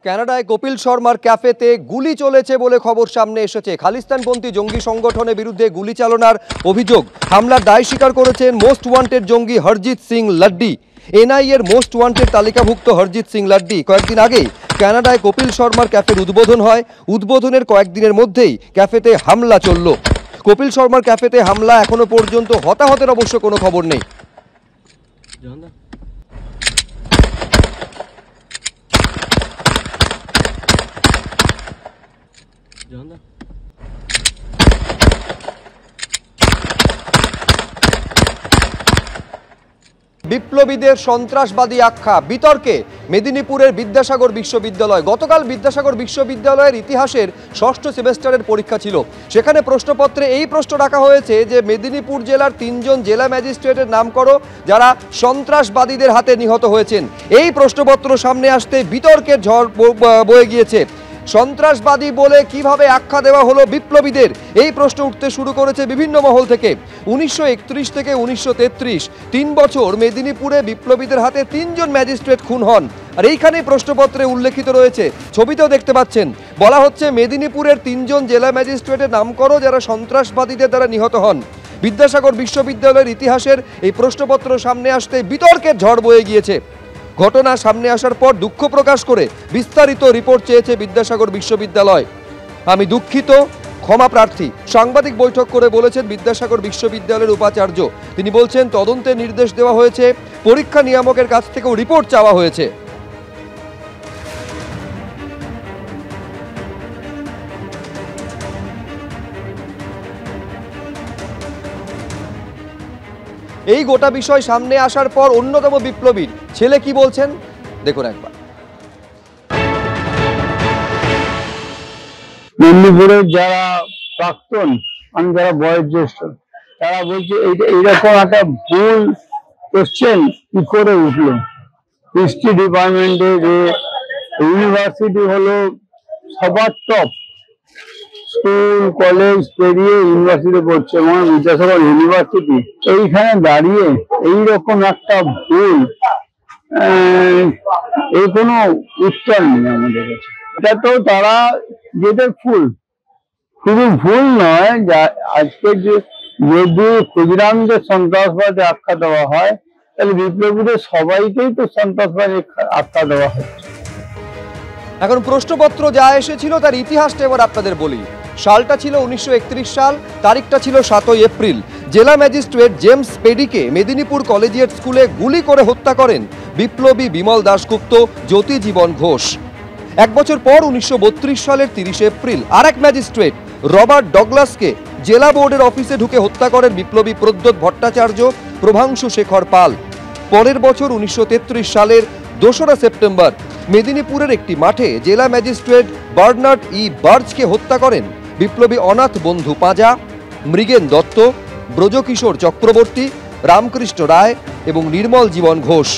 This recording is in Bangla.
কানাডায় কপিল শর্মার ক্যাফেতে গুলি চলেছে বলে খবর সামনে এসেছে। খালিস্তানপন্থী জঙ্গি সংগঠনের বিরুদ্ধে গুলি চালনার অভিযোগ। হামলার দায় স্বীকার করেছেন মোস্ট ওয়ান্টেড জঙ্গি হরজিত সিং লাড্ডি। এনআইএর মোস্ট ওয়ান্টেড তালিকাভুক্ত হরজিত সিং লাড্ডি কয়েকদিন আগেই কানাডায় কপিল শর্মার ক্যাফের উদ্বোধন হয়। উদ্বোধনের কয়েকদিনের মধ্যেই ক্যাফেতে হামলা চলল। কপিল শর্মার ক্যাফেতে হামলা এখনো পর্যন্ত হতাহতের অবশ্য কোনো খবর নেই। বিপ্লবীদের সন্ত্রাসবাদী আখ্যা বিতর্কে মেদিনীপুরের বিদ্যাসাগর বিশ্ববিদ্যালয়। গতকাল বিদ্যাসাগর বিশ্ববিদ্যালয়ের ইতিহাসের ষষ্ঠ সেমেস্টারের পরীক্ষা ছিল। সেখানে প্রশ্নপত্রে এই প্রশ্ন রাখা হয়েছে যে মেদিনীপুর জেলার 3 জন জেলা ম্যাজিস্ট্রেটের নাম করো যারা সন্ত্রাসবাদীদের হাতে নিহত হয়েছেন। এই প্রশ্নপত্র সামনে আসতে বিতর্কের ঝড় বয়ে গিয়েছে। সন্ত্রাসবাদী বলে কিভাবে আখ্যা দেওয়া হলো বিপ্লবীদের, এই প্রশ্ন উঠতে শুরু করেছে বিভিন্ন মহল থেকে। 1931 থেকে 1933 3 বছর মেদিনীপুরে বিপ্লবীদের হাতে 3 জন ম্যাজিস্ট্রেট খুন হন। আর এইখানে প্রশ্নপত্রে উল্লেখিত রয়েছে, ছবিতেও দেখতে পাচ্ছেন, বলা হচ্ছে মেদিনীপুরের 3 জন জেলা ম্যাজিস্ট্রেটের নাম করো যারা সন্ত্রাসবাদীদের দ্বারা নিহত হন। বিদ্যাসাগর বিশ্ববিদ্যালয়ের ইতিহাসের এই প্রশ্নপত্র সামনে আসতে বিতর্কের ঝড় বয়ে গিয়েছে। ঘটনা সামনে আসার পর দুঃখ প্রকাশ করে বিস্তারিত রিপোর্ট চেয়েছে বিদ্যাসাগর বিশ্ববিদ্যালয়। আমি দুঃখিত, ক্ষমা প্রার্থী। সাংবাদিক বৈঠক করে বলেছেন বিদ্যাসাগর বিশ্ববিদ্যালয়ের উপাচার্য। তিনি বলছেন তদন্তের নির্দেশ দেওয়া হয়েছে, পরীক্ষা নিয়ামকের কাছ থেকেও রিপোর্ট চাওয়া হয়েছে। এই গোটা বিষয় সামনে আসার পর অন্যতম বিপ্লবীর ছেলে কি বলছেন দেখুন একবার। মেদিনীপুরের যারা প্রাক্তন, আমি যারা বয়োজ্যেষ্ঠ, তারা বলছে এইরকম একটা ভুল কোশ্চেন কি করে উঠলো। হিস্ট্রি ডিপার্টমেন্টে যে ইউনিভার্সিটি হলো সবার টপ, স্কুল কলেজ পেরিয়ে ইউনিভার্সিটি পড়ছে, মানে বিদ্যাসাগর ইউনিভার্সিটি, এইখানে দাঁড়িয়ে এইরকম একটা ভুল, এর কোনো উত্তর নেই আমাদের কাছে। এটা তো তারা যেটা ভুল, শুধু ভুল নয়, আজকে যদি ক্ষুদিরামদের সন্ত্রাসবাদী আখ্যা দেওয়া হয়, তাহলে বিপ্লবীদের সবাইকেই তো সন্ত্রাসবাদী আখ্যা দেওয়া হচ্ছে। এখন প্রশ্নপত্র যা এসেছিল তার ইতিহাসটা এবার আপনাদের বলি। সালটা ছিল 1931 সাল, তারিখটা ছিল 7 এপ্রিল। জেলা ম্যাজিস্ট্রেট জেমস পেডিকে মেদিনীপুর কলেজিয়েট স্কুলে গুলি করে হত্যা করেন বিপ্লবী বিমল দাশগুপ্ত, জ্যোতি জীবন ঘোষ। 1 বছর পর 1932 সালের 30 এপ্রিল আরেক ম্যাজিস্ট্রেট রবার্ট ডগলাসকে জেলা বোর্ডের অফিসে ঢুকে হত্যা করেন বিপ্লবী প্রদ্যোৎ ভট্টাচার্য, প্রভাংশু শেখর পাল। পরের বছর 1933 সালের 2রা সেপ্টেম্বর মেদিনীপুরের একটি মাঠে জেলা ম্যাজিস্ট্রেট বার্নার্ড ই বার্জকে হত্যা করেন বিপ্লবী অনাথ বন্ধু পাঁজা, মৃগেন দত্ত, ব্রজকিশোর চক্রবর্তী, রামকৃষ্ণ রায় এবং নির্মল জীবন ঘোষ।